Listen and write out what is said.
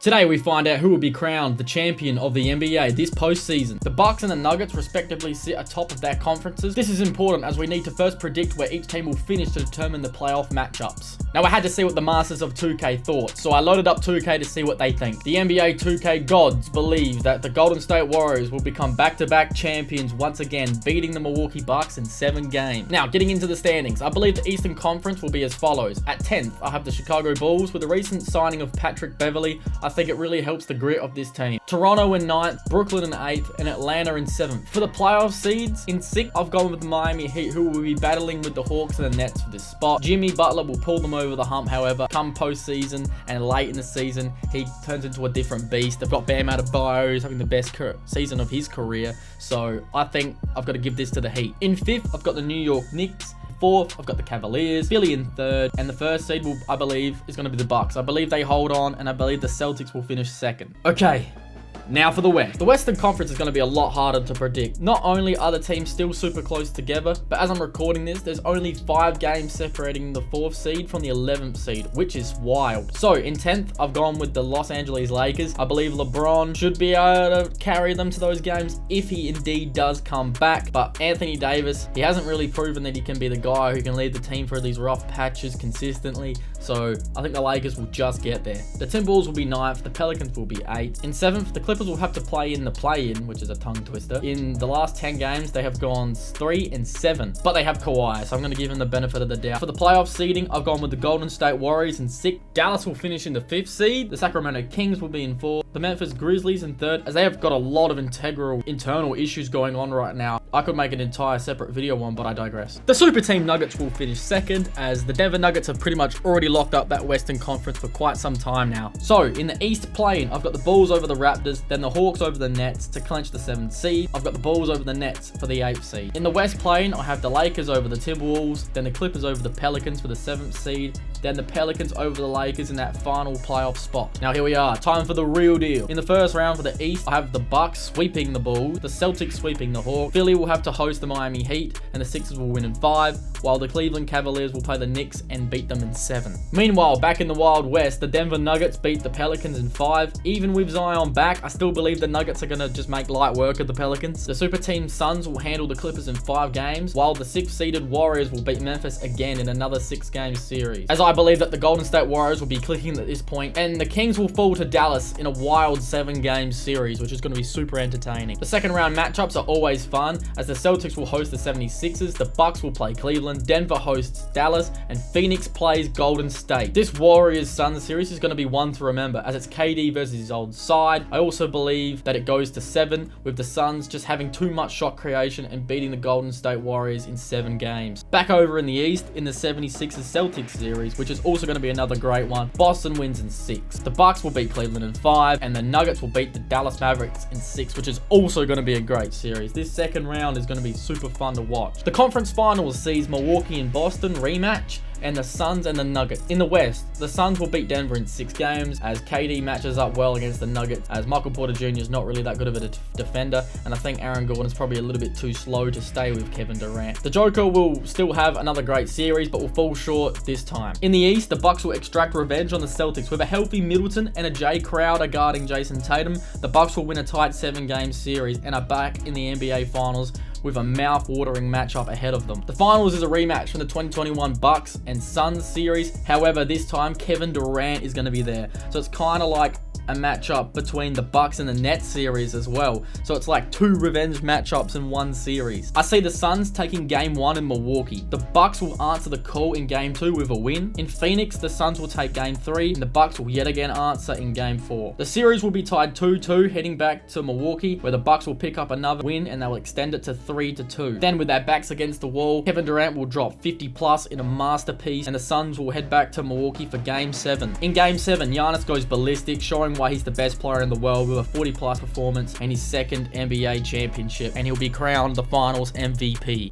Today we find out who will be crowned the champion of the NBA this postseason. The Bucks and the Nuggets respectively sit atop of their conferences. This is important as we need to first predict where each team will finish to determine the playoff matchups. Now I had to see what the masters of 2K thought, so I loaded up 2K to see what they think. The NBA 2K gods believe that the Golden State Warriors will become back-to-back champions once again, beating the Milwaukee Bucks in 7 games. Now getting into the standings, I believe the Eastern Conference will be as follows. At 10th, I have the Chicago Bulls. With the recent signing of Patrick Beverley, I think it really helps the grit of this team. Toronto in 9th, Brooklyn in 8th, and Atlanta in 7th. For the playoff seeds, in 6th, I've gone with the Miami Heat, who will be battling with the Hawks and the Nets for this spot. Jimmy Butler will pull them over the hump, however, come postseason and late in the season, he turns into a different beast. They've got Bam Adebayo, who's having the best season of his career, so I think I've got to give this to the Heat. In 5th, I've got the New York Knicks. 4th, I've got the Cavaliers, Philly in 3rd, and the first seed will, I believe, is going to be the Bucks. I believe they hold on, and I believe the Celtics will finish 2nd. Okay. Now for the West. The Western Conference is going to be a lot harder to predict. Not only are the teams still super close together, but as I'm recording this, there's only 5 games separating the 4th seed from the 11th seed, which is wild. So in 10th, I've gone with the Los Angeles Lakers. I believe LeBron should be able to carry them to those games if he indeed does come back. But Anthony Davis, he hasn't really proven that he can be the guy who can lead the team through these rough patches consistently. So I think the Lakers will just get there. The Timberwolves will be 9th. The Pelicans will be 8th. In 7th, the Clippers will have to play in the play-in, which is a tongue twister. In the last 10 games, they have gone 3-7, but they have Kawhi, so I'm going to give him the benefit of the doubt. For the playoff seeding, I've gone with the Golden State Warriors in 6th. Dallas will finish in the 5th seed. The Sacramento Kings will be in 4th. The Memphis Grizzlies in 3rd, as they have got a lot of internal issues going on right now. I could make an entire separate video on, but I digress. The Super Team Nuggets will finish 2nd, as the Denver Nuggets have pretty much already locked up that Western Conference for quite some time now. So in the East play-in, I've got the Bulls over the Raptors, then the Hawks over the Nets to clinch the 7th seed. I've got the Bulls over the Nets for the 8th seed. In the West play-in, I have the Lakers over the Timberwolves, then the Clippers over the Pelicans for the 7th seed, then the Pelicans over the Lakers in that final playoff spot. Now here we are, time for the real deal. In the first round for the East, I have the Bucks sweeping the Bulls, the Celtics sweeping the Hawks, Philly will have to host the Miami Heat, and the Sixers will win in 5, while the Cleveland Cavaliers will play the Knicks and beat them in 7. Meanwhile, back in the Wild West, the Denver Nuggets beat the Pelicans in 5. Even with Zion back, I still believe the Nuggets are going to just make light work of the Pelicans. The Super Team Suns will handle the Clippers in 5 games, while the 6th-seeded Warriors will beat Memphis again in another 6-game series. As I believe that the Golden State Warriors will be clicking at this point, and the Kings will fall to Dallas in a wild 7-game series, which is going to be super entertaining. The second round matchups are always fun, as the Celtics will host the 76ers, the Bucks will play Cleveland, Denver hosts Dallas, and Phoenix plays Golden State. This Warriors-Suns series is going to be one to remember, as it's KD versus his old side. I also believe that it goes to 7, with the Suns just having too much shot creation and beating the Golden State Warriors in 7 games. Back over in the East, in the 76ers-Celtics series, which is also going to be another great one, Boston wins in 6. The Bucks will beat Cleveland in 5, and the Nuggets will beat the Dallas Mavericks in 6, which is also going to be a great series. This second round is going to be super fun to watch. The conference finals sees Milwaukee and Boston rematch, and the Suns and the Nuggets. In the West, the Suns will beat Denver in 6 games, as KD matches up well against the Nuggets, as Michael Porter Jr. is not really that good of a defender, and I think Aaron Gordon is probably a little bit too slow to stay with Kevin Durant. The Joker will still have another great series, but will fall short this time. In the East, the Bucks will extract revenge on the Celtics. With a healthy Middleton and a Jay Crowder guarding Jason Tatum, the Bucks will win a tight 7-game series and are back in the NBA Finals with a mouth-watering matchup ahead of them. The finals is a rematch from the 2021 Bucks and Suns series. However, this time Kevin Durant is going to be there. So it's kind of like a matchup between the Bucks and the Nets series as well. So it's like 2 revenge matchups in 1 series. I see the Suns taking game 1 in Milwaukee. The Bucks will answer the call in game 2 with a win. In Phoenix, the Suns will take game 3, and the Bucks will yet again answer in game 4. The series will be tied 2-2 heading back to Milwaukee, where the Bucks will pick up another win and they'll extend it to 3-2. Then with their backs against the wall, Kevin Durant will drop 50+ in a masterpiece, and the Suns will head back to Milwaukee for game 7. In game 7, Giannis goes ballistic, showing why he's the best player in the world with a 40+ performance and his 2nd NBA championship, and he'll be crowned the finals MVP.